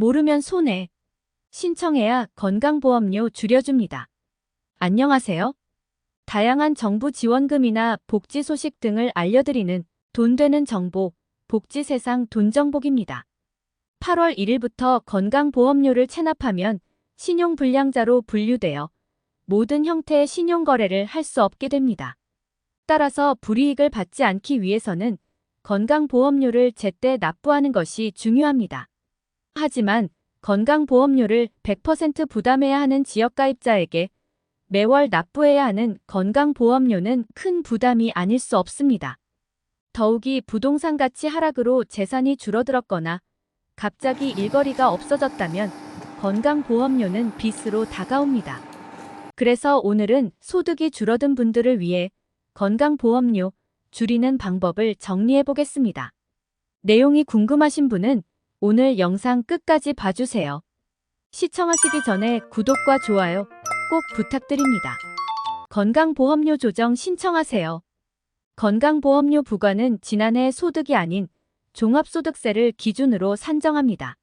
모르면 손해. 신청해야 건강보험료 줄여줍니다. 안녕하세요. 다양한 정부 지원금이나 복지 소식 등을 알려드리는 돈 되는 정보, 복지세상 돈정복입니다. 8월 1일부터 건강보험료를 체납하면 신용불량자로 분류되어 모든 형태의 신용거래를 할 수 없게 됩니다. 따라서 불이익을 받지 않기 위해서는 건강보험료를 제때 납부하는 것이 중요합니다. 하지만 건강보험료를 100% 부담해야 하는 지역가입자에게 매월 납부해야 하는 건강보험료는 큰 부담이 아닐 수 없습니다. 더욱이 부동산 가치 하락으로 재산이 줄어들었거나 갑자기 일거리가 없어졌다면 건강보험료는 빚으로 다가옵니다. 그래서 오늘은 소득이 줄어든 분들을 위해 건강보험료 줄이는 방법을 정리해 보겠습니다. 내용이 궁금하신 분은 오늘 영상 끝까지 봐주세요. 시청하시기 전에 구독과 좋아요 꼭 부탁드립니다. 건강보험료 조정 신청하세요. 건강보험료 부과는 지난해 소득이 아닌 종합소득세를 기준으로 산정합니다.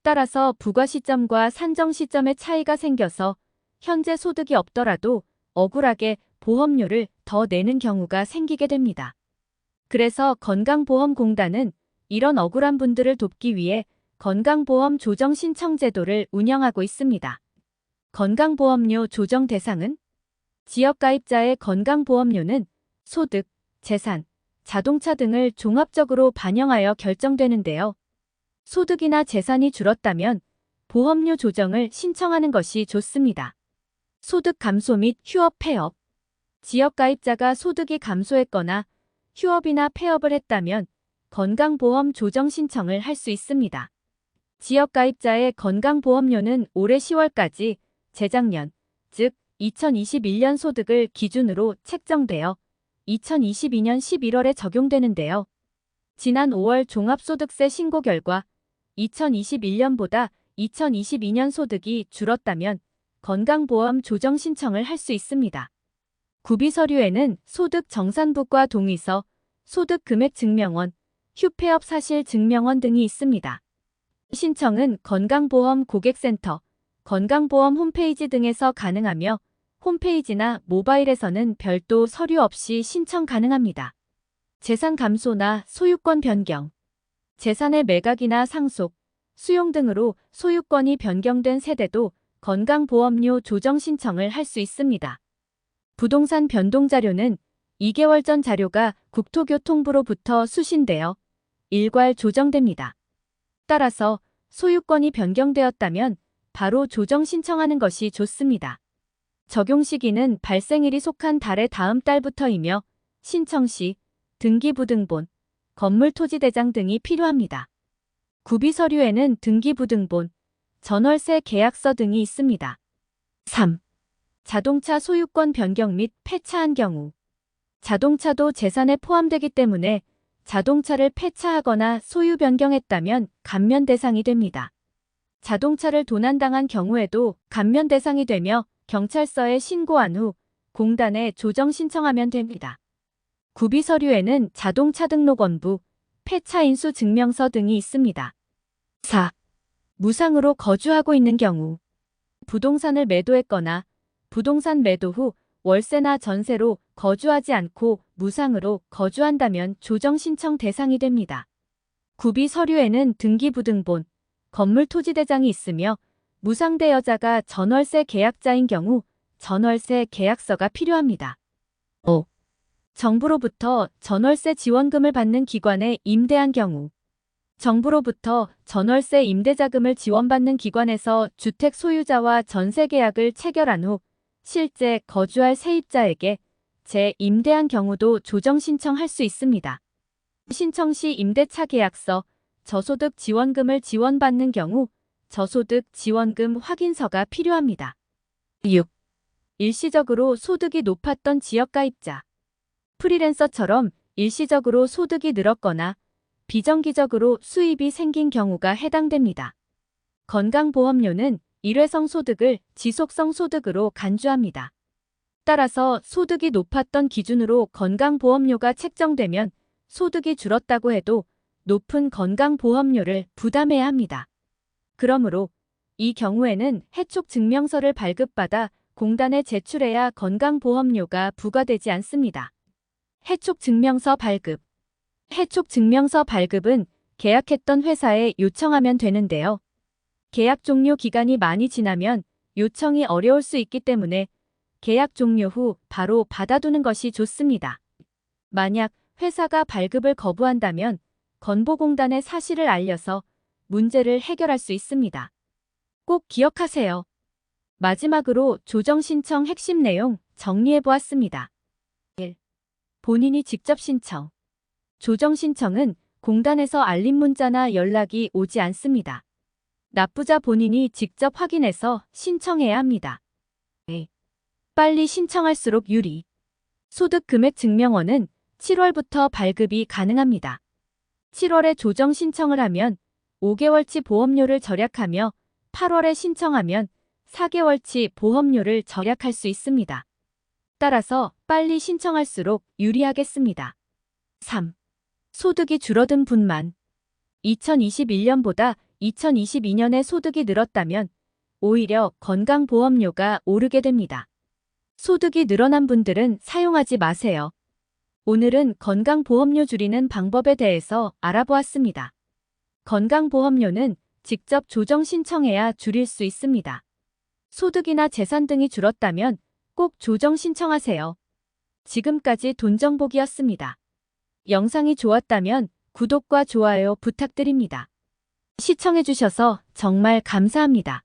따라서 부과 시점과 산정 시점의 차이가 생겨서 현재 소득이 없더라도 억울하게 보험료를 더 내는 경우가 생기게 됩니다. 그래서 건강보험공단은 이런 억울한 분들을 돕기 위해 건강보험 조정 신청 제도를 운영하고 있습니다. 건강보험료 조정 대상은 지역가입자의 건강보험료는 소득, 재산, 자동차 등을 종합적으로 반영하여 결정되는데요. 소득이나 재산이 줄었다면 보험료 조정을 신청하는 것이 좋습니다. 소득 감소 및 휴업 폐업. 지역가입자가 소득이 감소했거나 휴업이나 폐업을 했다면 건강보험 조정 신청을 할 수 있습니다. 지역가입자의 건강보험료는 올해 10월까지 재작년, 즉 2021년 소득을 기준으로 책정되어 2022년 11월에 적용되는데요. 지난 5월 종합소득세 신고 결과 2021년보다 2022년 소득이 줄었다면 건강보험 조정 신청을 할 수 있습니다. 구비서류에는 소득 정산부과 동의서, 소득 금액 증명원, 휴폐업 사실 증명원 등이 있습니다. 신청은 건강보험 고객센터, 건강보험 홈페이지 등에서 가능하며 홈페이지나 모바일에서는 별도 서류 없이 신청 가능합니다. 재산 감소나 소유권 변경, 재산의 매각이나 상속, 수용 등으로 소유권이 변경된 세대도 건강보험료 조정 신청을 할 수 있습니다. 부동산 변동 자료는 2개월 전 자료가 국토교통부로부터 수신되어 일괄 조정됩니다. 따라서 소유권이 변경되었다면 바로 조정 신청하는 것이 좋습니다. 적용 시기는 발생일이 속한 달의 다음 달부터이며 신청 시 등기부등본, 건물토지대장 등이 필요합니다. 구비서류에는 등기부등본, 전월세 계약서 등이 있습니다. 3. 자동차 소유권 변경 및 폐차한 경우. 자동차도 재산에 포함되기 때문에 자동차를 폐차하거나 소유 변경했다면 감면 대상이 됩니다. 자동차를 도난당한 경우에도 감면 대상이 되며 경찰서에 신고한 후 공단에 조정 신청하면 됩니다. 구비서류에는 자동차 등록원부, 폐차 인수 증명서 등이 있습니다. 4. 무상으로 거주하고 있는 경우. 부동산을 매도했거나 부동산 매도 후 월세나 전세로 거주하지 않고 무상으로 거주한다면 조정 신청 대상이 됩니다. 구비서류에는 등기부등본, 건물토지대장이 있으며 무상대여자가 전월세 계약자인 경우 전월세 계약서가 필요합니다. 5. 정부로부터 전월세 지원금을 받는 기관에 임대한 경우. 정부로부터 전월세 임대자금을 지원받는 기관에서 주택 소유자와 전세 계약을 체결한 후 실제 거주할 세입자에게 재임대한 경우도 조정 신청할 수 있습니다. 신청 시 임대차 계약서, 저소득 지원금을 지원받는 경우 저소득 지원금 확인서가 필요합니다. 6. 일시적으로 소득이 높았던 지역가입자. 프리랜서처럼 일시적으로 소득이 늘었거나 비정기적으로 수입이 생긴 경우가 해당됩니다. 건강보험료는 일회성 소득을 지속성 소득으로 간주합니다. 따라서 소득이 높았던 기준으로 건강보험료가 책정되면 소득이 줄었다고 해도 높은 건강보험료를 부담해야 합니다. 그러므로 이 경우에는 해촉 증명서를 발급받아 공단에 제출해야 건강보험료가 부과되지 않습니다. 해촉 증명서 발급. 해촉 증명서 발급은 계약했던 회사에 요청하면 되는데요. 계약 종료 기간이 많이 지나면 요청이 어려울 수 있기 때문에 계약 종료 후 바로 받아두는 것이 좋습니다. 만약 회사가 발급을 거부한다면 건보공단에 사실을 알려서 문제를 해결할 수 있습니다. 꼭 기억하세요. 마지막으로 조정 신청 핵심 내용 정리해 보았습니다. 1. 본인이 직접 신청. 조정 신청은 공단에서 알림 문자나 연락이 오지 않습니다. 납부자 본인이 직접 확인해서 신청해야 합니다. 2. 빨리 신청할수록 유리. 소득금액증명원은 7월부터 발급이 가능합니다. 7월에 조정 신청을 하면 5개월치 보험료를 절약하며 8월에 신청하면 4개월치 보험료를 절약할 수 있습니다. 따라서 빨리 신청할수록 유리하겠습니다. 3. 소득이 줄어든 분만. 2021년보다 2022년에 소득이 늘었다면 오히려 건강보험료가 오르게 됩니다. 소득이 늘어난 분들은 사용하지 마세요. 오늘은 건강보험료 줄이는 방법에 대해서 알아보았습니다. 건강보험료는 직접 조정 신청해야 줄일 수 있습니다. 소득이나 재산 등이 줄었다면 꼭 조정 신청하세요. 지금까지 돈정복이었습니다. 영상이 좋았다면 구독과 좋아요 부탁드립니다. 시청해주셔서 정말 감사합니다.